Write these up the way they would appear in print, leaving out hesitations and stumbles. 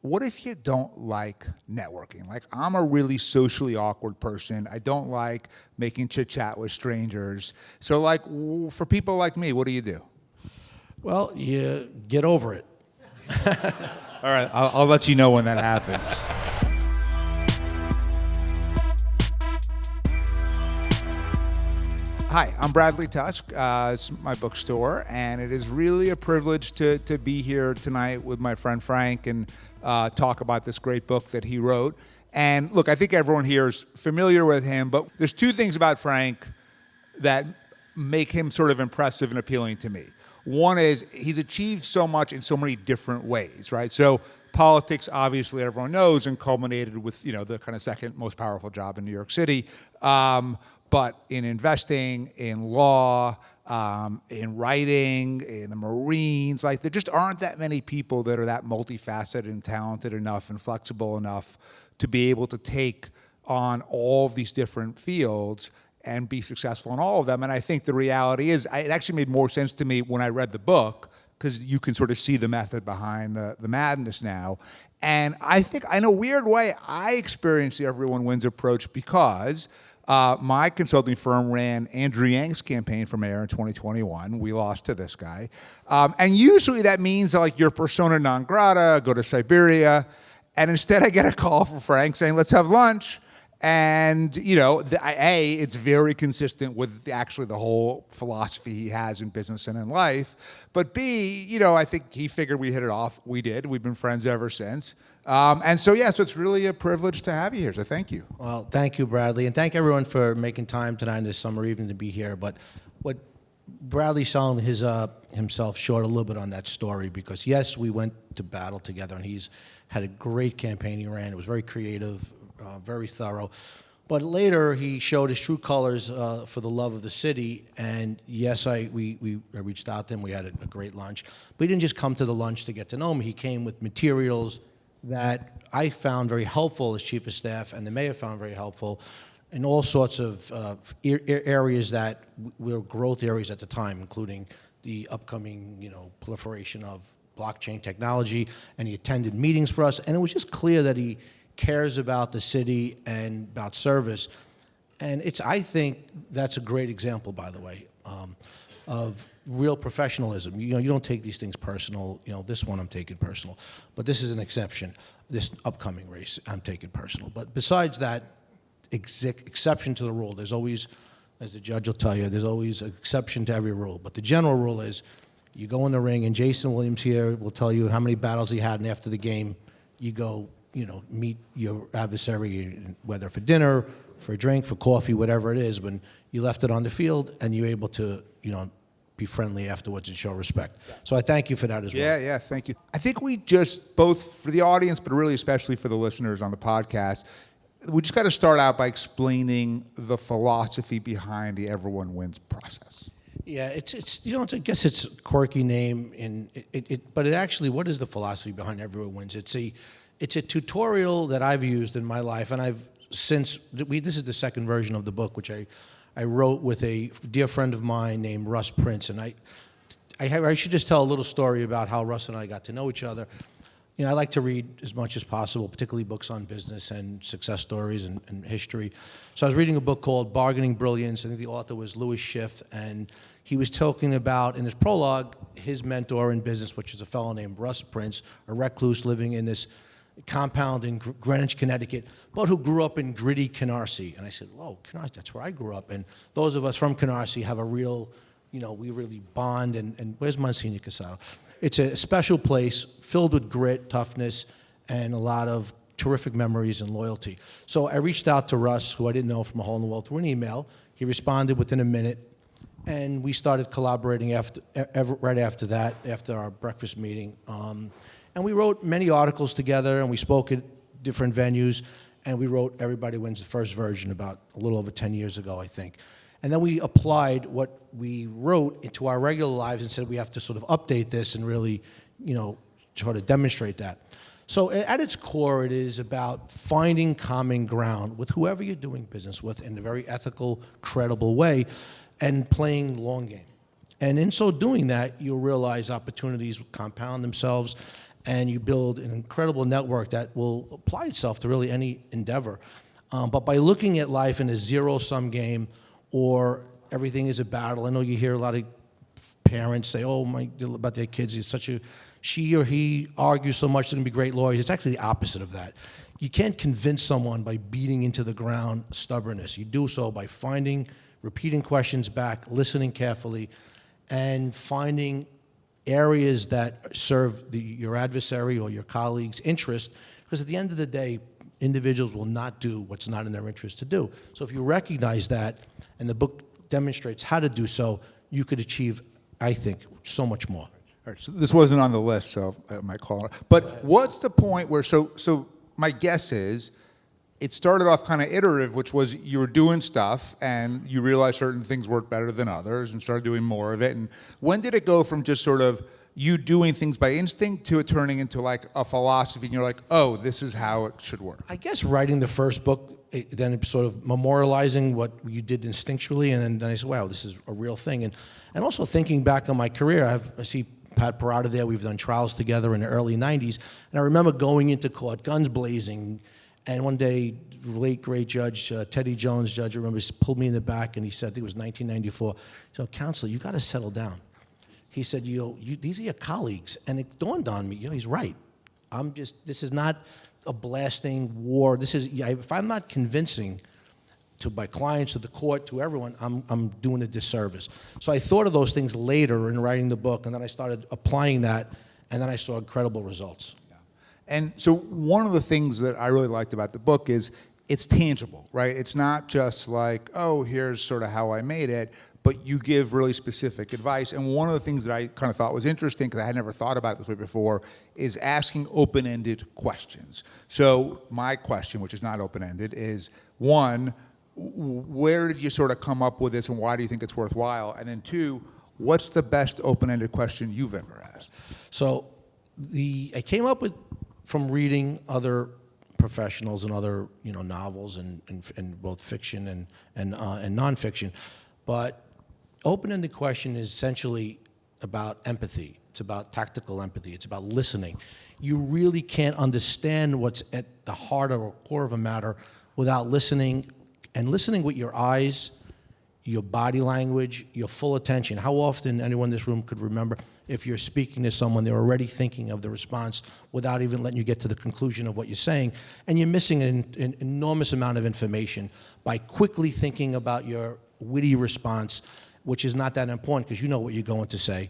what if you don't like networking? Like, I'm a really socially awkward person. I don't like making chit chat with strangers. So like, for people like me, what do you do? Well, you get over it. All right, I'll let you know when that happens. Hi, I'm Bradley Tusk. It's my bookstore, and it is really a privilege to be here tonight with my friend Frank and talk about this great book that he wrote. And look, I think everyone here is familiar with him, but there's two things about Frank that make him sort of impressive and appealing to me. One is he's achieved so much in so many different ways, right? So politics, obviously, everyone knows, and culminated with, the kind of second most powerful job in New York City. But in investing, in law, in writing, in the Marines, like there just aren't that many people that are that multifaceted and talented enough and flexible enough to be able to take on all of these different fields and be successful in all of them. And I think the reality is, it actually made more sense to me when I read the book, because you can sort of see the method behind the madness now. And I think, in a weird way, I experienced the Everyone Wins approach because my consulting firm ran Andrew Yang's campaign for mayor in 2021. We lost to this guy. And usually that means that, like, you're persona non grata, go to Siberia. And instead I get a call from Frank saying, let's have lunch. And, it's very consistent with actually the whole philosophy he has in business and in life. But B, I think he figured we hit it off. We did. We've been friends ever since. So it's really a privilege to have you here. So thank you. Well, thank you, Bradley. And thank everyone for making time tonight this summer evening to be here. But what Bradley's selling himself short a little bit on that story, because, yes, we went to battle together, and he's had a great campaign he ran. It was very creative, very thorough. But later, he showed his true colors for the love of the city. And yes, I reached out to him. We had a great lunch. But he didn't just come to the lunch to get to know him. He came with materials that I found very helpful as chief of staff, and the mayor found very helpful in all sorts of areas that were growth areas at the time, including the upcoming, proliferation of blockchain technology. And he attended meetings for us. And it was just clear that he cares about the city and about service. And I think that's a great example, by the way, of real professionalism. You don't take these things personal. This one I'm taking personal, but this is an exception. This upcoming race I'm taking personal. But besides that exception to the rule, there's always, as the judge will tell you, there's always an exception to every rule. But the general rule is, you go in the ring, and Jason Williams here will tell you how many battles he had, and after the game, you go, meet your adversary, whether for dinner, for a drink, for coffee, whatever it is, when you left it on the field, and you're able to, be friendly afterwards and show respect. So I thank you for that as well. Yeah, thank you. I think we just, both for the audience, but really especially for the listeners on the podcast, we just got to start out by explaining the philosophy behind the Everyone Wins process. Yeah, it's I guess it's a quirky name, but it actually, what is the philosophy behind Everyone Wins? It's a tutorial that I've used in my life, and this is the second version of the book, which I wrote with a dear friend of mine named Russ Prince. And I should just tell a little story about how Russ and I got to know each other. I like to read as much as possible, particularly books on business and success stories and history. So I was reading a book called Bargaining Brilliance. I think the author was Louis Schiff, and he was talking about, in his prologue, his mentor in business, which is a fellow named Russ Prince, a recluse living in this compound in Greenwich, Connecticut, but who grew up in gritty Canarsie. And I said, "Whoa, Canarsie, that's where I grew up." And those of us from Canarsie have a real, we really bond. And where's Monsignor Casado? It's a special place filled with grit, toughness, and a lot of terrific memories and loyalty. So I reached out to Russ, who I didn't know from a hole in the wall, through an email. He responded within a minute, and we started collaborating right after that, after our breakfast meeting. And we wrote many articles together, and we spoke at different venues, and we wrote Everybody Wins, the first version, about a little over 10 years ago, I think. And then we applied what we wrote into our regular lives and said we have to sort of update this and really, try to demonstrate that. So at its core, it is about finding common ground with whoever you're doing business with in a very ethical, credible way, and playing long game. And in so doing that, you'll realize opportunities will compound themselves. and you build an incredible network that will apply itself to really any endeavor. But by looking at life in a zero-sum game, or everything is a battle. I know you hear a lot of parents say, "Oh, about their kids, she or he argues so much they're gonna be great lawyers." It's actually the opposite of that. You can't convince someone by beating into the ground stubbornness. You do so by repeating questions back, listening carefully, and finding areas that serve your adversary or your colleague's interest. Because at the end of the day, individuals will not do what's not in their interest to do. So if you recognize that, and the book demonstrates how to do so, you could achieve, I think, so much more. All right, so this wasn't on the list, so I might call it. But what's the point where, so my guess is, it started off kind of iterative, which was you were doing stuff and you realized certain things worked better than others and started doing more of it. And when did it go from just sort of you doing things by instinct to it turning into like a philosophy and you're like, oh, this is how it should work? I guess writing the first book, then sort of memorializing what you did instinctually, and then I said, wow, this is a real thing. And also thinking back on my career, I see Pat Parada there. We've done trials together in the early 90s. And I remember going into court, guns blazing, and one day, late great judge, Teddy Jones, judge, I remember, pulled me in the back and he said, I think it was 1994, he said, "Counselor, you got to settle down." He said, these are your colleagues. And it dawned on me, he's right. This is not a blasting war. If I'm not convincing to my clients, to the court, to everyone, I'm doing a disservice. So I thought of those things later in writing the book, and then I started applying that, and then I saw incredible results. Yeah. And so one of the things that I really liked about the book is it's tangible, right? It's not just like, oh, here's sort of how I made it, but you give really specific advice. And one of the things that I kind of thought was interesting, because I had never thought about it this way before, is asking open-ended questions. So my question, which is not open-ended, is one, where did you sort of come up with this and why do you think it's worthwhile? And then two, what's the best open-ended question you've ever asked? So I came up with, from reading other professionals and other novels and both fiction and nonfiction, but open-ended question is essentially about empathy. It's about tactical empathy. It's about listening. You really can't understand what's at the heart or core of a matter without listening, and listening with your eyes, your body language, your full attention. How often anyone in this room could remember if you're speaking to someone, they're already thinking of the response without even letting you get to the conclusion of what you're saying, and you're missing an enormous amount of information by quickly thinking about your witty response, which is not that important because you know what you're going to say.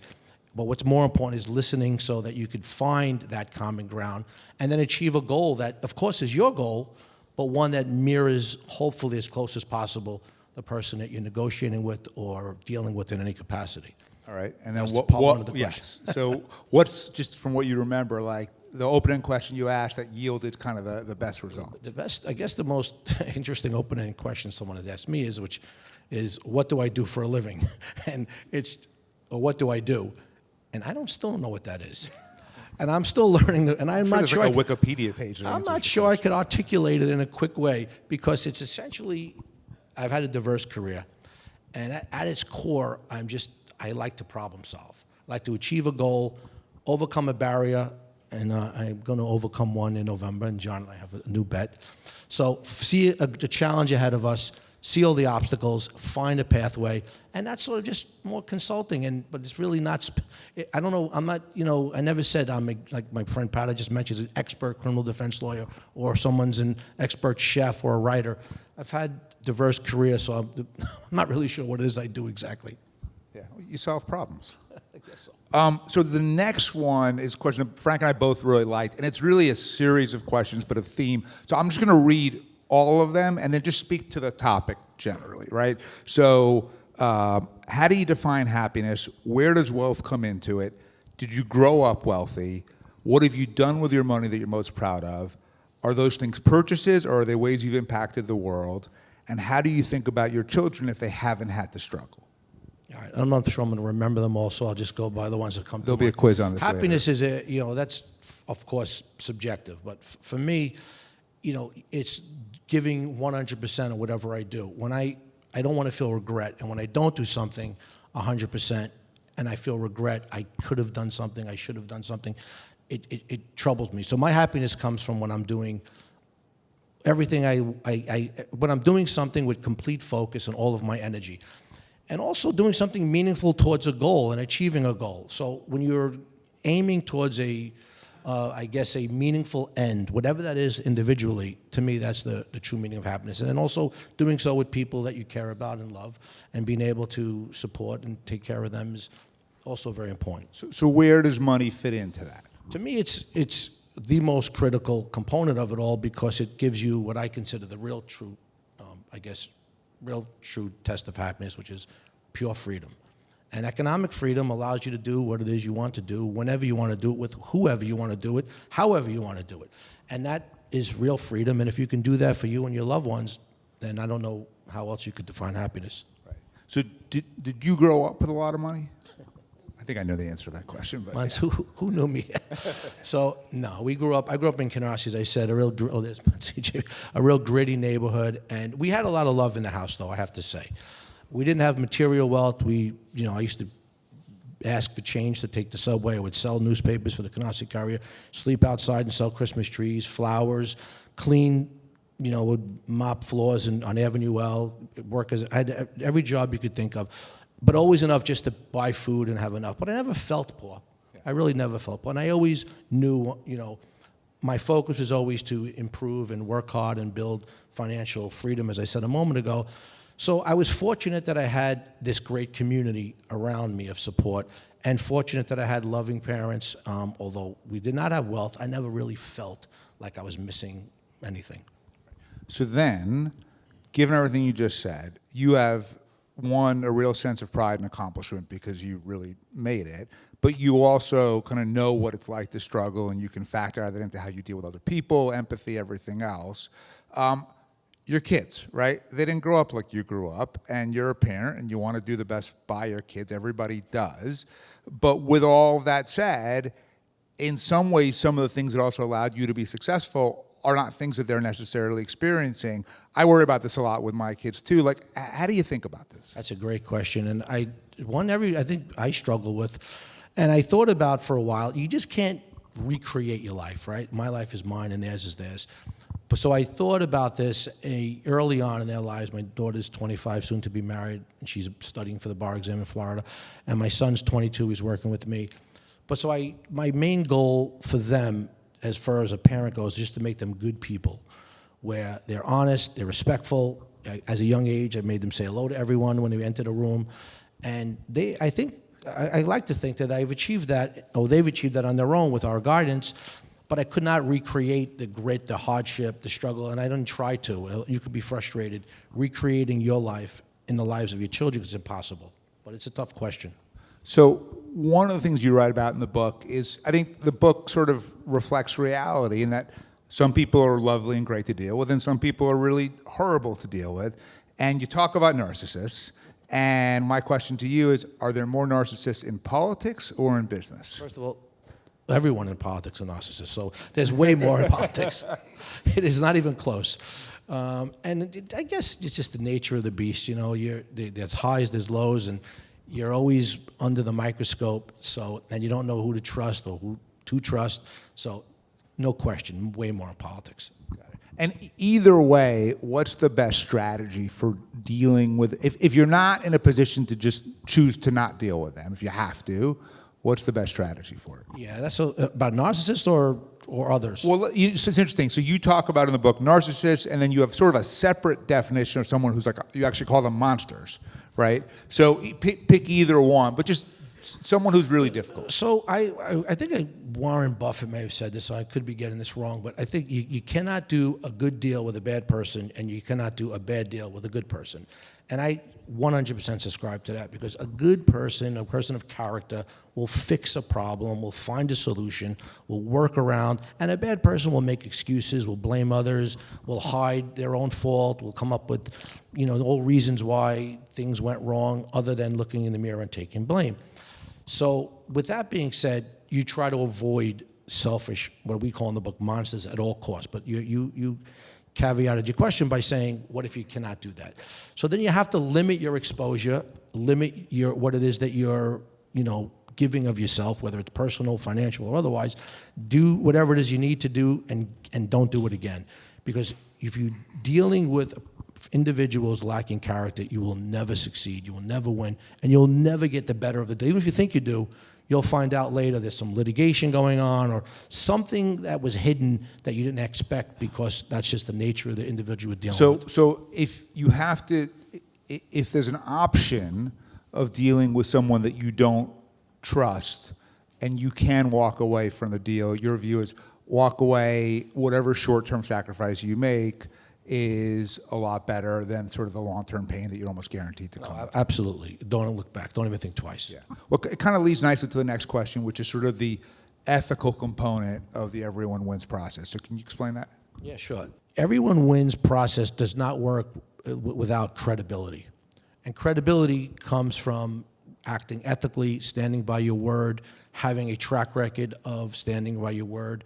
But what's more important is listening so that you could find that common ground and then achieve a goal that, of course, is your goal, but one that mirrors, hopefully as close as possible, the person that you're negotiating with or dealing with in any capacity. All right, and then one of the yes. So what's, just from what you remember, like the open-ended question you asked that yielded kind of the best result? I guess the most interesting open-ended question someone has asked me is, what do I do for a living? And or what do I do? And I still don't know what that is. And I'm still learning, and I'm not sure. Like a Wikipedia page. I'm not sure I could articulate it in a quick way because it's essentially, I've had a diverse career, and at its core, I like to problem solve. I like to achieve a goal, overcome a barrier, and I'm going to overcome one in November, and John and I have a new bet. So see the challenge ahead of us, see all the obstacles, find a pathway, and that's sort of just more consulting. But it's really not. I don't know. I'm not. I never said I'm like my friend Pat just mentioned, an expert criminal defense lawyer, or someone's an expert chef or a writer. I've had diverse career, so I'm not really sure what it is I do exactly. Yeah, you solve problems. I guess so. So the next one is a question that Frank and I both really liked, and it's really a series of questions, but a theme. So I'm just going to read all of them and then just speak to the topic generally, right? So how do you define happiness? Where does wealth come into it? Did you grow up wealthy? What have you done with your money that you're most proud of? Are those things purchases, or are they ways you've impacted the world? And how do you think about your children if they haven't had to struggle? All right, I'm not sure I'm going to remember them all, so I'll just go by the ones that come to mind. There'll be a quiz on this Happiness later. is that's of course subjective, but for me, it's giving 100% of whatever I do. When I don't want to feel regret, and when I don't do something 100%, and I feel regret, I could have done something, I should have done something. it troubles me. So my happiness comes from when I'm doing everything when I'm doing something with complete focus and all of my energy. And also doing something meaningful towards a goal and achieving a goal. So when you're aiming towards I guess a meaningful end, whatever that is individually, to me that's the true meaning of happiness. And then also doing so with people that you care about and love, and being able to support and take care of them is also very important. So where does money fit into that? To me, it's the most critical component of it all, because it gives you what I consider the real true, real true test of happiness, which is pure freedom. And economic freedom allows you to do what it is you want to do, whenever you want to do it, with whoever you want to do it, however you want to do it. And that is real freedom. And if you can do that for you and your loved ones, then I don't know how else you could define happiness. Right. So did you grow up with a lot of money? I think I know the answer to that question. But Mons, who knew me? So no, I grew up in Canarsie, as I said, a real gritty neighborhood, and we had a lot of love in the house, though I have to say. We didn't have material wealth. I used to ask for change to take the subway. I would sell newspapers for the Canarsie Courier, sleep outside and sell Christmas trees, flowers, clean, would mop floors on Avenue L, I had every job you could think of, but always enough just to buy food and have enough. But I never felt poor. I really never felt poor. And I always knew, my focus was always to improve and work hard and build financial freedom, as I said a moment ago. So I was fortunate that I had this great community around me of support, and fortunate that I had loving parents. Although we did not have wealth, I never really felt like I was missing anything. So then, given everything you just said, you have, one, a real sense of pride and accomplishment because you really made it, but you also kind of know what it's like to struggle, and you can factor that into how you deal with other people, empathy, everything else. Your kids, right? They didn't grow up like you grew up, and you're a parent, and you want to do the best by your kids. Everybody does. But with all that said, in some ways, some of the things that also allowed you to be successful are not things that they're necessarily experiencing. I worry about this a lot with my kids too. Like, how do you think about this? That's a great question, and I think I struggle with, and I thought about for a while. You just can't recreate your life, right? My life is mine, and theirs is theirs. So I thought about this early on in their lives. My daughter's 25, soon to be married, and she's studying for the bar exam in Florida. And my son's 22, he's working with me. But so my main goal for them, as far as a parent goes, is just to make them good people, where they're honest, they're respectful. As a young age, I made them say hello to everyone when they entered a room. And I like to think that I've achieved that, or they've achieved that on their own with our guidance. But I could not recreate the grit, the hardship, the struggle, and I didn't try to. You could be frustrated recreating your life in the lives of your children. It's impossible, but it's a tough question. So one of the things you write about in the book is, I think the book sort of reflects reality in that some people are lovely and great to deal with, and some people are really horrible to deal with. And you talk about narcissists, and my question to you is, are there more narcissists in politics or in business? First of all, everyone in politics are narcissists, so there's way more in politics. It is not even close. And I guess it's just the nature of the beast. There's highs, there's lows, and you're always under the microscope. And you don't know who to trust or who to trust. So, no question, way more in politics. And either way, what's the best strategy for dealing with, if you're not in a position to just choose to not deal with them, if you have to, what's the best strategy for it? Yeah, that's about narcissists or others? Well, it's interesting. So you talk about in the book narcissists, and then you have sort of a separate definition of someone who's like, you actually call them monsters, right? So pick either one, but just someone who's really difficult. So I think Warren Buffett may have said this, so I could be getting this wrong, but I think you cannot do a good deal with a bad person, and you cannot do a bad deal with a good person. And I 100% subscribe to that, because a good person, a person of character, will fix a problem, will find a solution, will work around, and a bad person will make excuses, will blame others, will hide their own fault, will come up with, all reasons why things went wrong other than looking in the mirror and taking blame. So with that being said, you try to avoid selfish, what we call in the book, monsters at all costs, but you caveated your question by saying, what if you cannot do that? So then you have to limit your exposure, limit what it is that you're, giving of yourself, whether it's personal, financial, or otherwise. Do whatever it is you need to do, and don't do it again. Because if you're dealing with individuals lacking character, you will never succeed, you will never win, and you'll never get the better of the day. Even if you think you do, you'll find out later there's some litigation going on or something that was hidden that you didn't expect, because that's just the nature of the individual you're dealing with. So if you have to, if there's an option of dealing with someone that you don't trust and you can walk away from the deal, your view is walk away, whatever short-term sacrifice you make is a lot better than sort of the long-term pain that you're almost guaranteed to come with. Absolutely. Don't look back. Don't even think twice. Yeah. Well, it kind of leads nicely to the next question, which is sort of the ethical component of the everyone wins process. So can you explain that? Yeah, sure. Everyone wins process does not work without credibility. And credibility comes from acting ethically, standing by your word, having a track record of standing by your word,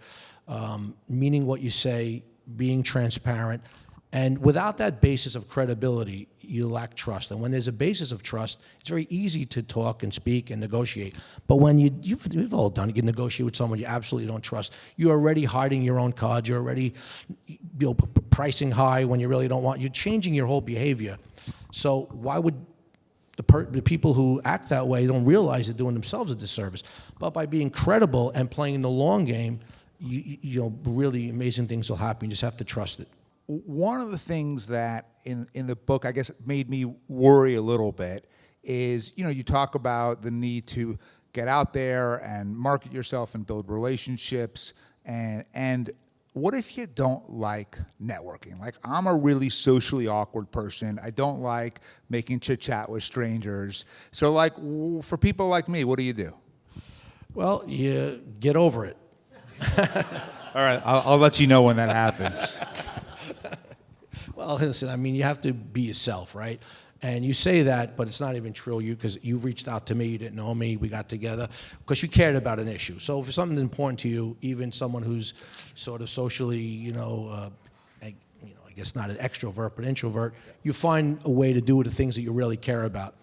meaning what you say, being transparent. And without that basis of credibility, you lack trust. And when there's a basis of trust, it's very easy to talk and speak and negotiate. But when you've all done it, you negotiate with someone you absolutely don't trust, you're already hiding your own cards, you're already pricing high when you really don't want, you're changing your whole behavior. So why would the people who act that way don't realize they're doing themselves a disservice? But by being credible and playing the long game, you know, really amazing things will happen. You just have to trust it. One of the things that in the book, I guess, made me worry a little bit is, you know, you talk about the need to get out there and market yourself and build relationships. And what if you don't like networking? Like, I'm a really socially awkward person. I don't like making chit-chat with strangers. So, like, for people like me, what do you do? Well, you get over it. All right, I'll let you know when that happens. Well, listen, I mean, you have to be yourself, right? And you say that, but it's not even true. Because you reached out to me, you didn't know me, we got together because you cared about an issue. So if something's important to you, even someone who's sort of socially, I guess not an extrovert, but introvert, you find a way to do the things that you really care about.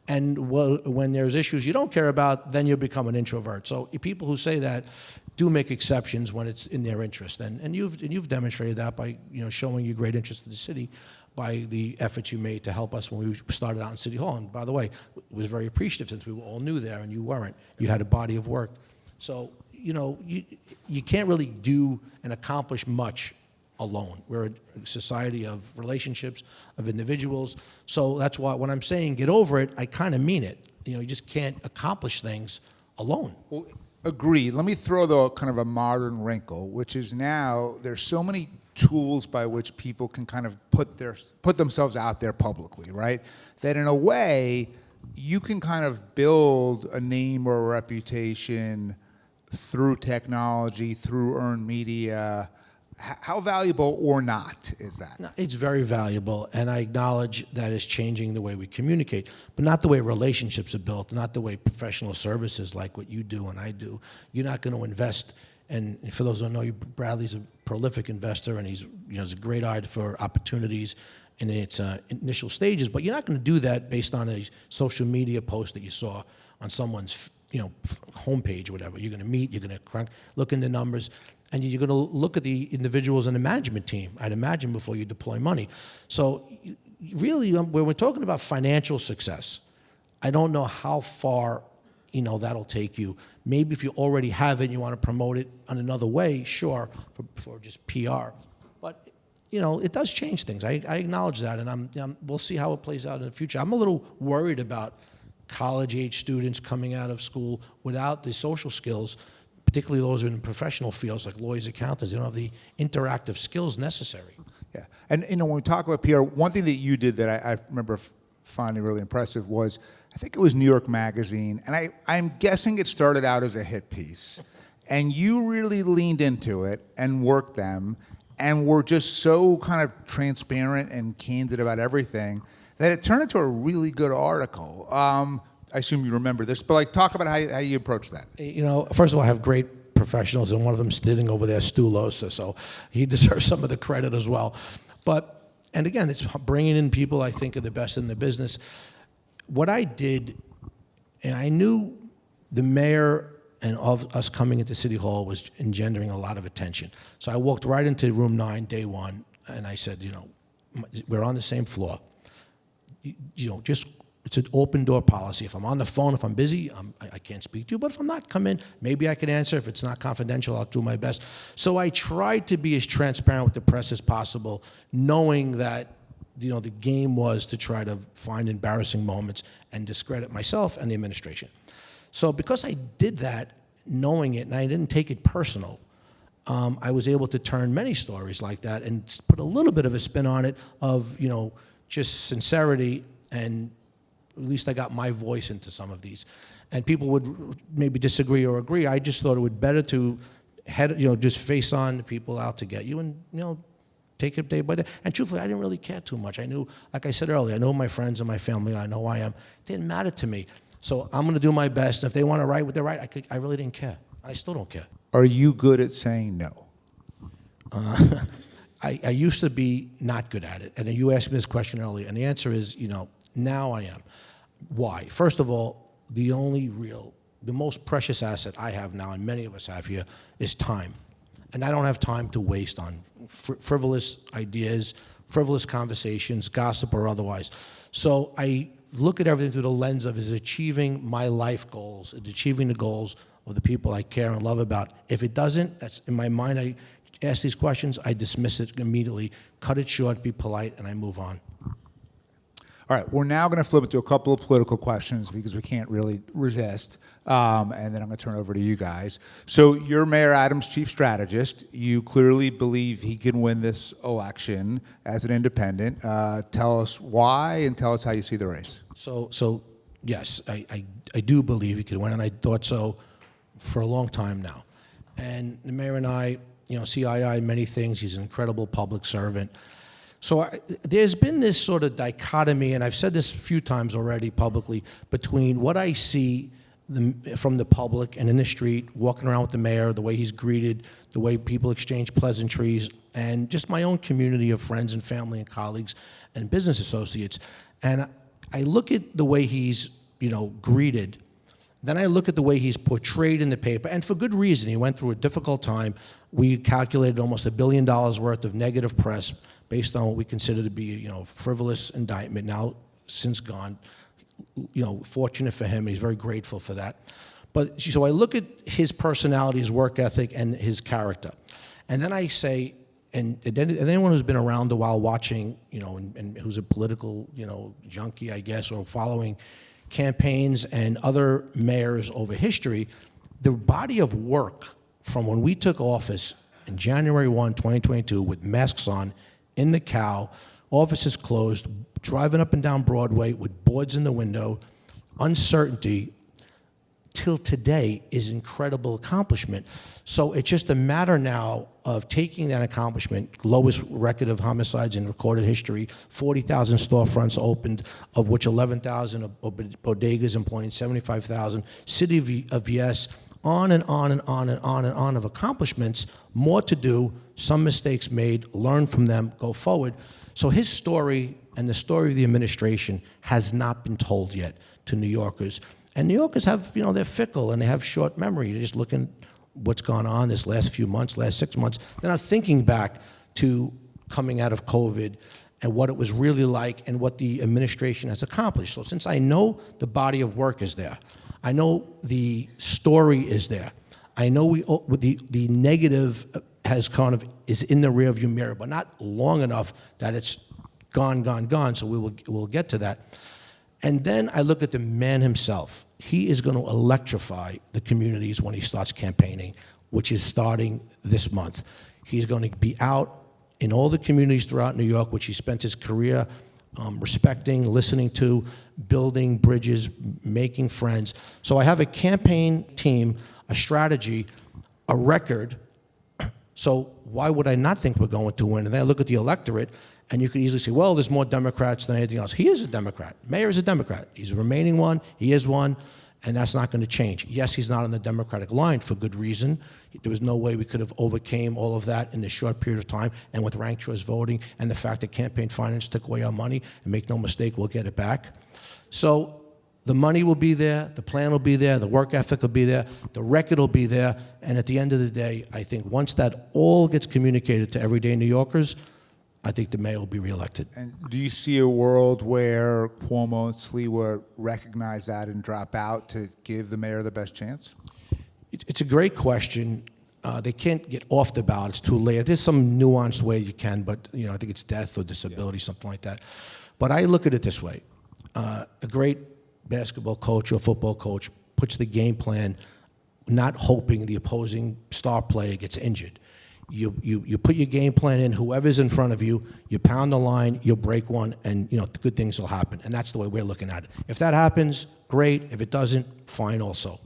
And when there's issues you don't care about, then you become an introvert. So people who say that do make exceptions when it's in their interest, and you've demonstrated that by showing your great interest in the city, by the efforts you made to help us when we started out in City Hall. And by the way, it was very appreciative since we were all new there and you weren't. You had a body of work, so you can't really do and accomplish much alone. We're a society of relationships, of individuals. So that's why when I'm saying get over it, I kind of mean it. You just can't accomplish things alone. Well, agreed. Let me throw the kind of a modern wrinkle, which is now there's so many tools by which people can kind of put themselves out there publicly, right? That in a way, you can kind of build a name or a reputation through technology, through earned media. How valuable or not is that? No, it's very valuable, and I acknowledge that it's changing the way we communicate, but not the way relationships are built, not the way professional services like what you do and I do. You're not going to invest, and for those who don't know you, Bradley's a prolific investor, and he's has a great eye for opportunities in its initial stages, but you're not going to do that based on a social media post that you saw on someone's homepage or whatever. You're going to meet, you're going to look into numbers, and you're going to look at the individuals in the management team, I'd imagine, before you deploy money. So really, when we're talking about financial success, I don't know how far that'll take you. Maybe if you already have it and you want to promote it in another way, sure, for just PR. But it does change things. I acknowledge that, and we'll see how it plays out in the future. I'm a little worried about college-age students coming out of school without the social skills, particularly those in professional fields like lawyers, accountants. They don't have the interactive skills necessary. Yeah, and when we talk about PR, one thing that you did that I remember finding really impressive was, I think it was New York Magazine, and I'm guessing it started out as a hit piece, and you really leaned into it and worked them, and were just so kind of transparent and candid about everything that it turned into a really good article. I assume you remember this, but talk about how you approach that. First of all, I have great professionals, and one of them sitting over there, Stulosa, so he deserves some of the credit as well. And again, it's bringing in people I think are the best in the business. What I did, and I knew the mayor and of us coming into City Hall was engendering a lot of attention. So I walked right into room 9, day 1, and I said, we're on the same floor. Just it's an open door policy. If I'm on the phone, if I'm busy, I can't speak to you. But if I'm not, come in. Maybe I can answer. If it's not confidential, I'll do my best. So I tried to be as transparent with the press as possible, knowing that the game was to try to find embarrassing moments and discredit myself and the administration. So because I did that, knowing it, and I didn't take it personal, I was able to turn many stories like that and put a little bit of a spin on it of, just sincerity, and at least I got my voice into some of these. And people would maybe disagree or agree. I just thought it would better to just face on the people out to get you and, take it day by day. And truthfully, I didn't really care too much. I knew, like I said earlier, I know my friends and my family. I know who I am. It didn't matter to me. So I'm going to do my best. And if they want to write what they write, I really didn't care. I still don't care. Are you good at saying no? I used to be not good at it. And then you asked me this question earlier, and the answer is, now I am. Why? First of all, the most precious asset I have now, and many of us have here, is time. And I don't have time to waste on frivolous ideas, frivolous conversations, gossip or otherwise. So I look at everything through the lens of is achieving my life goals, is achieving the goals of the people I care and love about. If it doesn't, that's in my mind, I ask these questions, I dismiss it immediately, cut it short, be polite, and I move on. All right, we're now going to flip it to a couple of political questions because we can't really resist, and then I'm going to turn it over to you guys. So you're Mayor Adams' chief strategist. You clearly believe he can win this election as an independent. Tell us why and tell us how you see the race. So yes, I do believe he could win, and I thought so for a long time now. And the mayor and I, see eye to eye in many things. He's an incredible public servant. So there's been this sort of dichotomy, and I've said this a few times already publicly, between what I see from the public and in the street, walking around with the mayor, the way he's greeted, the way people exchange pleasantries, and just my own community of friends and family and colleagues and business associates. And I look at the way he's, greeted. Then I look at the way he's portrayed in the paper, and for good reason. He went through a difficult time. We calculated almost $1 billion worth of negative press based on what we consider to be, frivolous indictment. Now, since gone, fortunate for him. He's very grateful for that. But so I look at his personality, his work ethic, and his character, and then I say, and anyone who's been around a while watching, and who's a political, junkie, I guess, or following campaigns and other mayors over history, the body of work from when we took office in January 1, 2022, with masks on, in the cow, offices closed, driving up and down Broadway with boards in the window, uncertainty, till today is incredible accomplishment. So it's just a matter now of taking that accomplishment, lowest record of homicides in recorded history, 40,000 storefronts opened, of which 11,000 are bodegas employing 75,000, city of yes, on and on and on and on and on of accomplishments, more to do, some mistakes made, learn from them, go forward. So his story and the story of the administration has not been told yet to New Yorkers. And New Yorkers have, they're fickle and they have short memory. They're just looking what's gone on this last few months, last 6 months. They're not thinking back to coming out of COVID and what it was really like and what the administration has accomplished. So since I know the body of work is there, I know the story is there, I know the negative has is in the rearview mirror, but not long enough that it's gone, so we'll get to that. And then I look at the man himself. He is going to electrify the communities when he starts campaigning, which is starting this month. He's going to be out in all the communities throughout New York, which he spent his career respecting, listening to, building bridges, making friends. So I have a campaign team, a strategy, a record. So why would I not think we're going to win? And then I look at the electorate, and you could easily say, well, there's more Democrats than anything else. He is a Democrat. Mayor is a Democrat. He's a remaining one. He is one, and that's not going to change. Yes, he's not on the Democratic line for good reason. There was no way we could have overcame all of that in a short period of time, and with ranked choice voting and the fact that campaign finance took away our money, and make no mistake, we'll get it back. So The money will be there, the plan will be there, the work ethic will be there, the record will be there, and at the end of the day, I think once that all gets communicated to everyday New Yorkers, I think the mayor will be reelected. And do you see a world where Cuomo and Sliwa recognize that and drop out to give the mayor the best chance? It's a great question. They can't get off the ballot. It's too late. There's some nuanced way you can, but I think it's death or disability, something like that. But I look at it this way. A great basketball coach or football coach puts the game plan not hoping the opposing star player gets injured. You put your game plan in, whoever's in front of you, you pound the line, you'll break one, and good things will happen. And that's the way we're looking at it. If that happens, great. If it doesn't, fine also.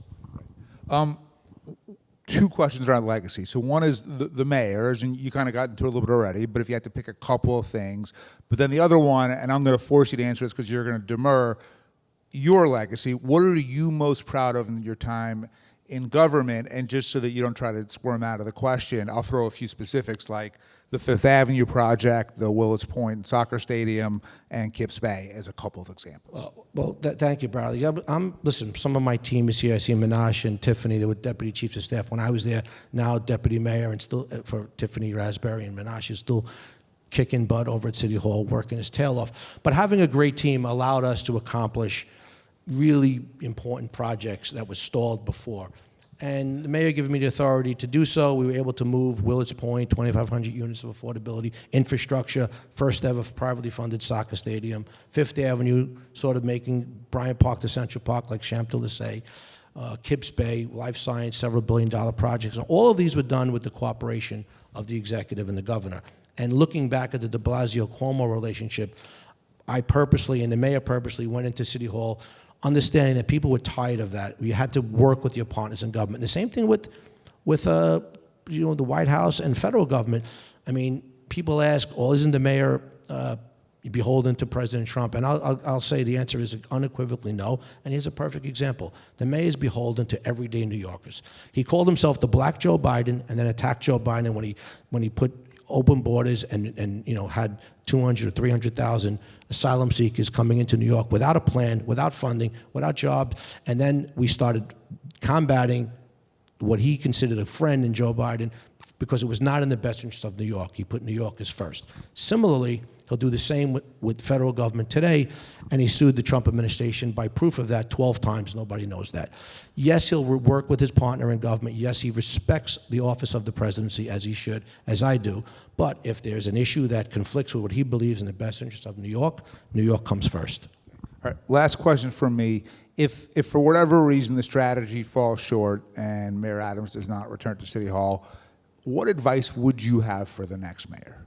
Two questions around legacy. So one is the mayor's, and you kind of got into it a little bit already, but if you had to pick a couple of things. But then the other one, and I'm going to force you to answer this because you're going to demur, your legacy. What are you most proud of in your time in government? And just so that you don't try to squirm out of the question, I'll throw a few specifics like the Fifth Avenue project, the Willets Point soccer stadium, and Kips Bay as a couple of examples. Thank you, Bradley. Listen, some of my team is here. I see Minash and Tiffany. They were deputy chiefs of staff when I was there. Now deputy mayor, and still for Tiffany Raspberry, and Minash is still kicking butt over at City Hall, working his tail off. But having a great team allowed us to accomplish really important projects that were stalled before. And the mayor giving me the authority to do so, we were able to move Willets Point, 2,500 units of affordability, infrastructure, first ever privately funded soccer stadium, Fifth Avenue, sort of making Bryant Park to Central Park, like Shampton to say, Kips Bay, life science, several billion-dollar projects. And all of these were done with the cooperation of the executive and the governor. And looking back at the de Blasio-Cuomo relationship, I purposely, and the mayor purposely, went into City Hall understanding that people were tired of that. You had to work with your partners in government. The same thing with the White House and federal government. I mean, people ask, isn't the mayor beholden to President Trump? And I'll say the answer is unequivocally no. And here's a perfect example. The mayor is beholden to everyday New Yorkers. He called himself the Black Joe Biden and then attacked Joe Biden when he put open borders and had 200 or 300,000 asylum seekers coming into New York without a plan, without funding, without jobs. And then we started combating what he considered a friend in Joe Biden because it was not in the best interest of New York. He put New Yorkers first. Similarly, he'll do the same with federal government today, and he sued the Trump administration by proof of that 12 times. Nobody knows that. Yes, he'll work with his partner in government. Yes, he respects the office of the presidency, as he should, as I do. But if there's an issue that conflicts with what he believes in the best interest of New York comes first. All right, last question from me. If for whatever reason the strategy falls short and Mayor Adams does not return to City Hall, what advice would you have for the next mayor?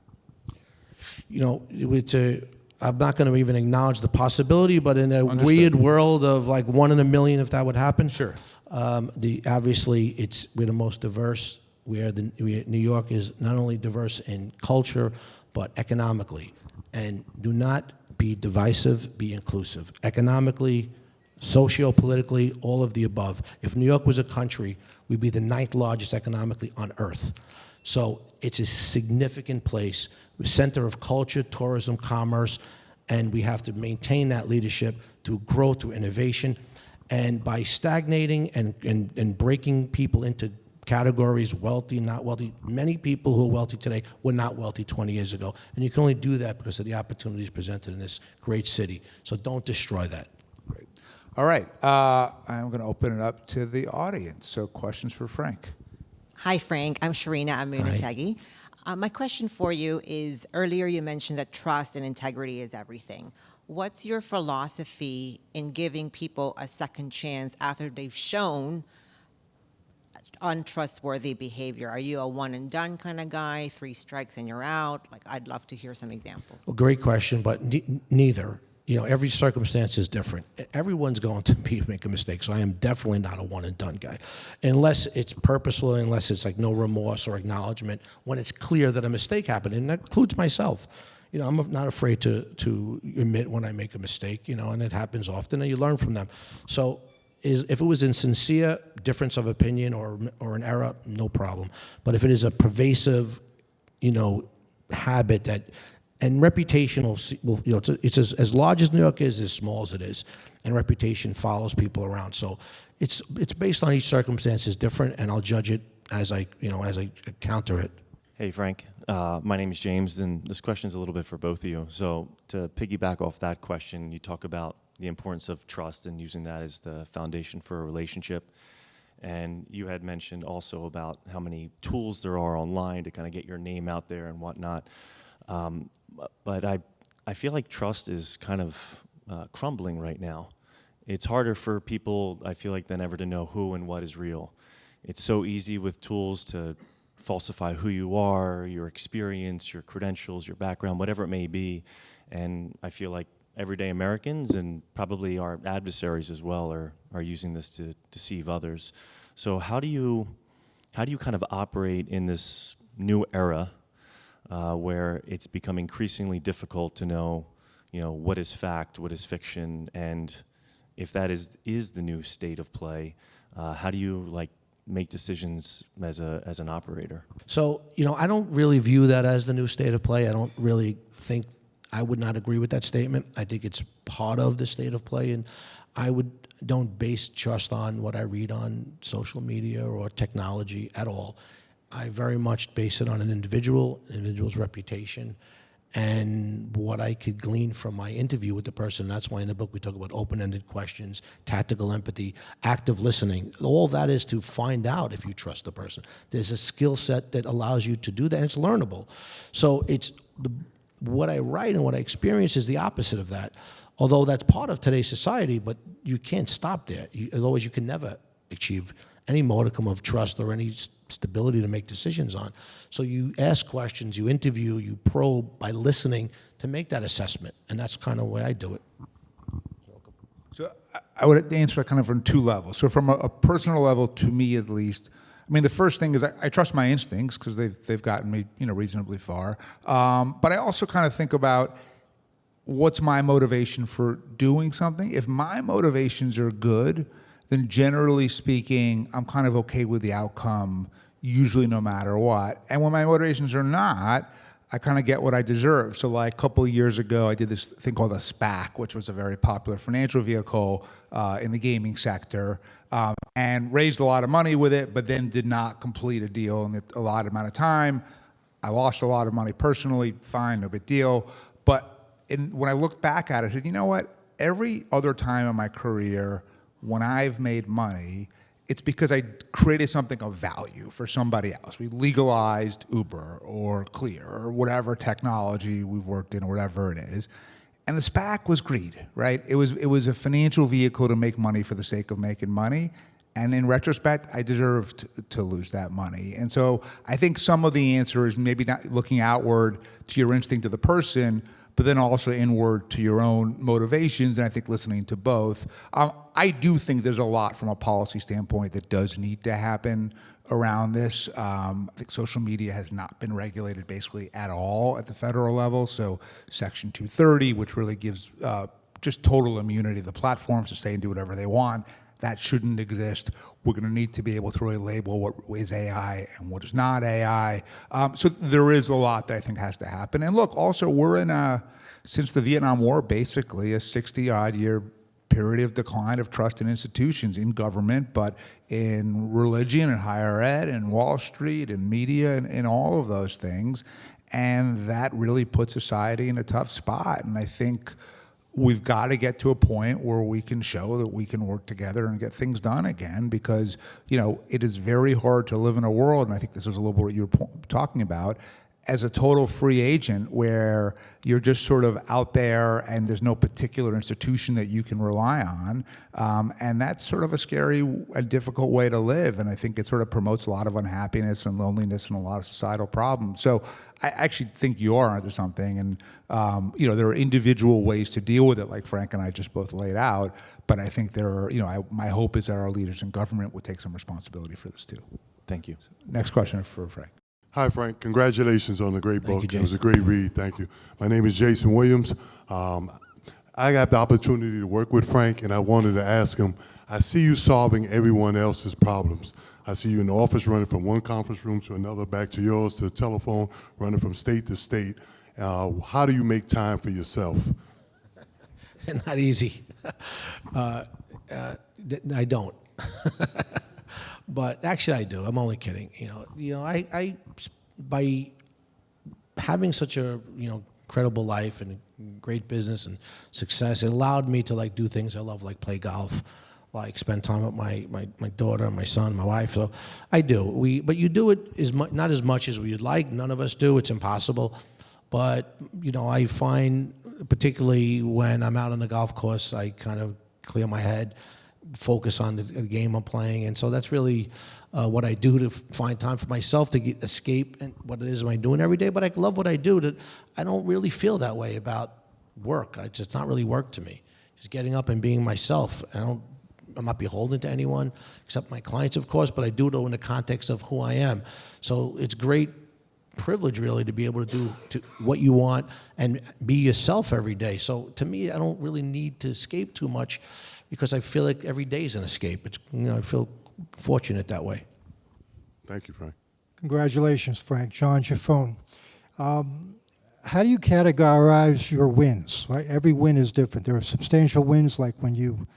I'm not going to even acknowledge the possibility, but in a weird world of like 1 in a million, if that would happen. Sure. Obviously, we're the most diverse. New York is not only diverse in culture, but economically. And do not be divisive, be inclusive. Economically, socio-politically, all of the above. If New York was a country, we'd be the 9th largest economically on earth. So it's a significant place, center of culture, tourism, commerce, and we have to maintain that leadership through growth, through innovation. And by stagnating and breaking people into categories, wealthy, not wealthy, many people who are wealthy today were not wealthy 20 years ago. And you can only do that because of the opportunities presented in this great city. So don't destroy that. Great. All right. I'm going to open it up to the audience. So questions for Frank. Hi, Frank. I'm Sharina Amunategi. My question for you is, earlier you mentioned that trust and integrity is everything. What's your philosophy in giving people a second chance after they've shown untrustworthy behavior? Are you a one and done kind of guy, 3 strikes and you're out? I'd love to hear some examples. Well, great question, but neither. Every circumstance is different. Everyone's going to make a mistake, so I am definitely not a one and done guy. Unless it's purposeful, unless it's like no remorse or acknowledgement, when it's clear that a mistake happened, and that includes myself. I'm not afraid to admit when I make a mistake, and it happens often, and you learn from them. So if it was in sincere difference of opinion or an error, no problem. But if it is a pervasive, habit that And reputation it's as large as New York is, as small as it is, and reputation follows people around. So it's based on each circumstance is different, and I'll judge it as I counter it. Hey, Frank. My name is James, and this question is a little bit for both of you. So to piggyback off that question, you talk about the importance of trust and using that as the foundation for a relationship. And you had mentioned also about how many tools there are online to kind of get your name out there and whatnot. But I feel like trust is kind of crumbling right now. It's harder for people, I feel like, than ever to know who and what is real. It's so easy with tools to falsify who you are, your experience, your credentials, your background, whatever it may be. And I feel like everyday Americans and probably our adversaries as well are using this to deceive others. So how do you kind of operate in this new era where it's become increasingly difficult to know, what is fact, what is fiction, and if that is the new state of play, how do you make decisions as an operator? So, I don't really view that as the new state of play. I don't really think, I would not agree with that statement. I think it's part of the state of play, and don't base trust on what I read on social media or technology at all. I very much base it on an individual's reputation, and what I could glean from my interview with the person. That's why in the book we talk about open-ended questions, tactical empathy, active listening. All that is to find out if you trust the person. There's a skill set that allows you to do that, and it's learnable. So what I write and what I experience is the opposite of that. Although that's part of today's society, but you can't stop there. Otherwise, you can never achieve any modicum of trust or any stability to make decisions on. So you ask questions, you interview, you probe by listening to make that assessment, and that's kind of the way I do it. So I would answer that kind of from two levels. So from a personal level, to me at least, I mean, the first thing is I trust my instincts because they've gotten me, reasonably far. But I also kind of think about what's my motivation for doing something. If my motivations are good, then generally speaking, I'm kind of okay with the outcome, usually no matter what. And when my motivations are not, I kind of get what I deserve. So like a couple of years ago, I did this thing called a SPAC, which was a very popular financial vehicle in the gaming sector, and raised a lot of money with it, but then did not complete a deal in a lot amount of time. I lost a lot of money personally, fine, no big deal. But when I looked back at it, I said, you know what? Every other time in my career when I've made money, it's because I created something of value for somebody else. We legalized Uber or Clear or whatever technology we've worked in or whatever it is. And the SPAC was greed, right? It was a financial vehicle to make money for the sake of making money. And in retrospect, I deserved to lose that money. And so I think some of the answer is maybe not looking outward to your instinct of the person, but then also inward to your own motivations, and I think listening to both. I do think there's a lot from a policy standpoint that does need to happen around this. I think social media has not been regulated basically at all at the federal level, so Section 230, which really gives just total immunity to the platforms to say and do whatever they want, that shouldn't exist. We're going to need to be able to really label what is AI and what is not AI. So there is a lot that I think has to happen. And look, also we're in since the Vietnam War, basically a 60-odd year period of decline of trust in institutions, in government, but in religion and higher ed and Wall Street and media and all of those things. And that really puts society in a tough spot. And I think we've got to get to a point where we can show that we can work together and get things done again, because it is very hard to live in a world, and I think this is a little bit what you were talking about, as a total free agent where you're just sort of out there and there's no particular institution that you can rely on. And that's sort of a scary and difficult way to live. And I think it sort of promotes a lot of unhappiness and loneliness and a lot of societal problems. So I actually think you are onto something. And, there are individual ways to deal with it, like Frank and I just both laid out. But I think there are, my hope is that our leaders in government will take some responsibility for this too. Thank you. Next question for Frank. Hi, Frank. Congratulations on the great book. Thank you, It was a great read. Thank you. My name is Jason Williams. I got the opportunity to work with Frank, and I wanted to ask him, I see you solving everyone else's problems. I see you in the office running from one conference room to another, back to yours, to the telephone, running from state to state. How do you make time for yourself? Not easy. I don't. But actually, I do. I'm only kidding. I by having such a incredible life and great business and success, it allowed me to like do things I love, like play golf, like spend time with my daughter, my son, my wife. So I do. But you do it not as much as we'd like. None of us do. It's impossible. But I find, particularly when I'm out on the golf course, I kind of clear my head, focus on the game I'm playing, and so that's really what I do to find time for myself to escape and what it is I'm doing every day. But I love what I do. That I don't really feel that way about work. It's not really work to me. Just getting up and being myself. I'm not beholden to anyone except my clients, of course. But I do it in the context of who I am. So it's great privilege, really, to be able to do what you want and be yourself every day. So to me, I don't really need to escape too much, because I feel like every day is an escape. I feel fortunate that way. Thank you, Frank. Congratulations, Frank. John's your phone. How do you categorize your wins? Right? Every win is different. There are substantial wins, like when you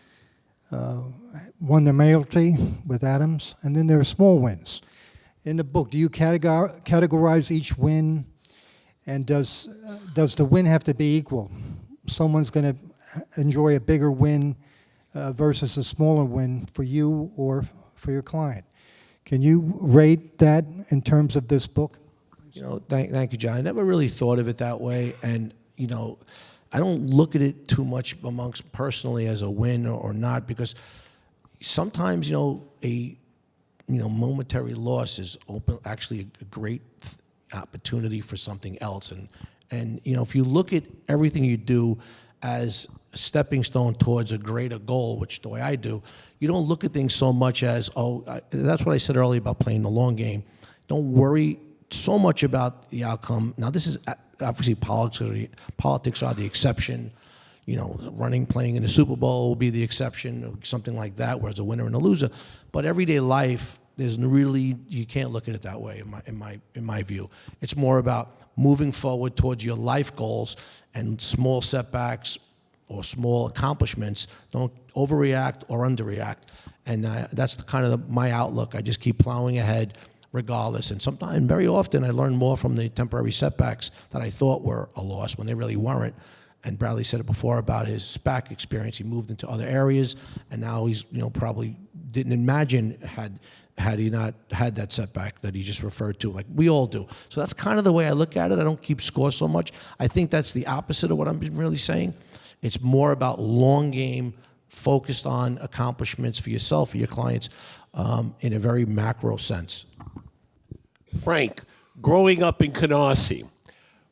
won the mayoralty with Adams, and then there are small wins. In the book, do you categorize each win, and does the win have to be equal? Someone's going to enjoy a bigger win versus a smaller win for you or for your client. Can you rate that in terms of this book? Thank you, John. I never really thought of it that way, and I don't look at it too much amongst personally as a win or not, because sometimes a momentary loss is actually a great opportunity for something else, and if you look at everything you do as a stepping stone towards a greater goal, which the way I do, you don't look at things so much as, that's what I said earlier about playing the long game. Don't worry so much about the outcome. Now, this is obviously politics are the exception. Playing in the Super Bowl will be the exception, or something like that, where it's a winner and a loser. But everyday life, you can't look at it that way in my view. It's more about moving forward towards your life goals, and small setbacks or small accomplishments don't overreact or underreact. And that's my outlook. I just keep plowing ahead regardless. And sometimes, very often, I learn more from the temporary setbacks that I thought were a loss when they really weren't. And Bradley said it before about his SPAC experience. He moved into other areas, and now he's probably didn't imagine had he not had that setback that he just referred to, like we all do. So that's kind of the way I look at it. I don't keep score so much. I think that's the opposite of what I'm really saying. It's more about long game, focused on accomplishments for yourself, for your clients, in a very macro sense. Frank, growing up in Canarsie,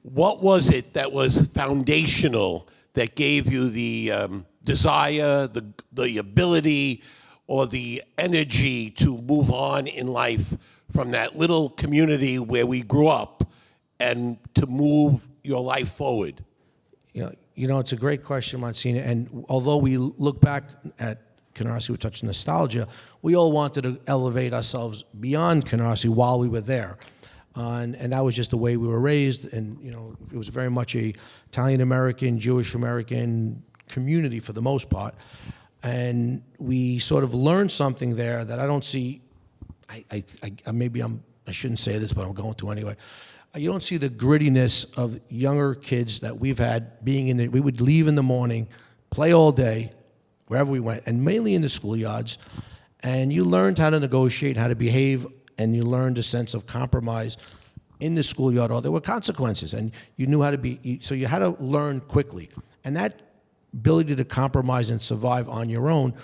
what was it that was foundational that gave you the desire, the ability, or the energy to move on in life from that little community where we grew up and to move your life forward? It's a great question, Monsignor. And although we look back at Canarsie with such nostalgia, we all wanted to elevate ourselves beyond Canarsie while we were there. And that was just the way we were raised. And, it was very much a Italian-American, Jewish-American community for the most part. And we sort of learned something there that I don't see. I shouldn't say this, but I'm going to anyway. You don't see the grittiness of younger kids that we've had we would leave in the morning, play all day, wherever we went, and mainly in the schoolyards. And you learned how to negotiate, how to behave, and you learned a sense of compromise in the schoolyard, or there were consequences, and you knew how to be, so you had to learn quickly. And that ability to compromise and survive on your own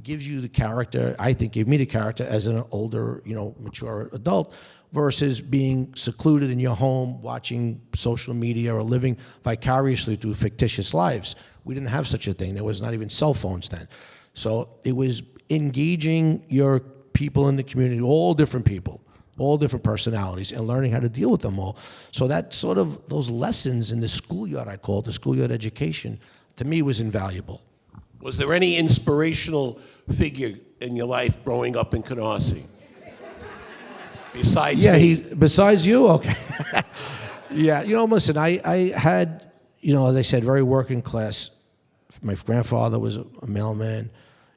gives you the character, I think gave me the character as an older, mature adult, versus being secluded in your home, watching social media or living vicariously through fictitious lives. We didn't have such a thing. There was not even cell phones then. So it was engaging your people in the community, all different people, all different personalities, and learning how to deal with them all. So that sort of, those lessons in the schoolyard, I call it, the schoolyard education, to me was invaluable. Was there any inspirational figure in your life growing up in Canarsie? Besides me? Besides you? Okay. Yeah, listen, I had, as I said, very working class. My grandfather was a mailman.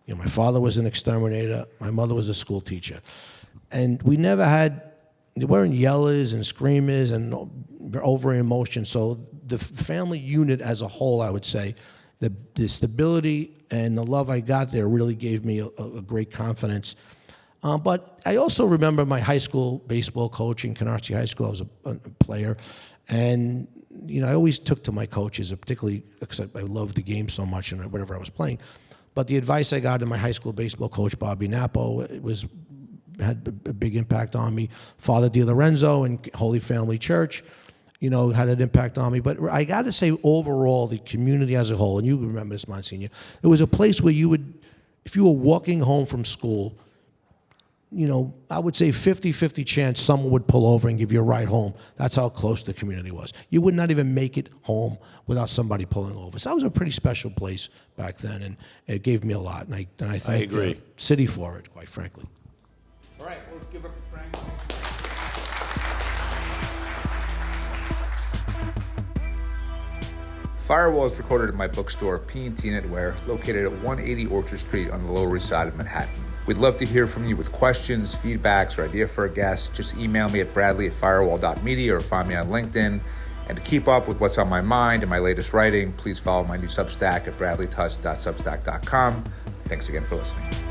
My father was an exterminator. My mother was a school teacher. And we never had, there weren't yellers and screamers and over emotion. So the family unit as a whole, I would say, the stability and the love I got there really gave me a great confidence. But I also remember my high school baseball coach in Canarsie High School. I was a player. And, I always took to my coaches, particularly because I loved the game so much and whatever I was playing. But the advice I got in my high school baseball coach, Bobby Napo, had a big impact on me. Father DiLorenzo and Holy Family Church, had an impact on me. But I got to say, overall, the community as a whole, and you remember this, Monsignor, it was a place where you would, if you were walking home from school, I would say 50-50 chance someone would pull over and give you a ride home. That's how close the community was. You would not even make it home without somebody pulling over. So that was a pretty special place back then, and it gave me a lot. And I thank agree. the city for it, quite frankly. All right, well, let's give up to Frank. Firewall is recorded at my bookstore, P&T Knitwear, located at 180 Orchard Street on the Lower East Side of Manhattan. We'd love to hear from you with questions, feedbacks, or idea for a guest. Just email me at bradley@firewall.media or find me on LinkedIn. And to keep up with what's on my mind and my latest writing, please follow my new Substack at bradleytuss.substack.com. Thanks again for listening.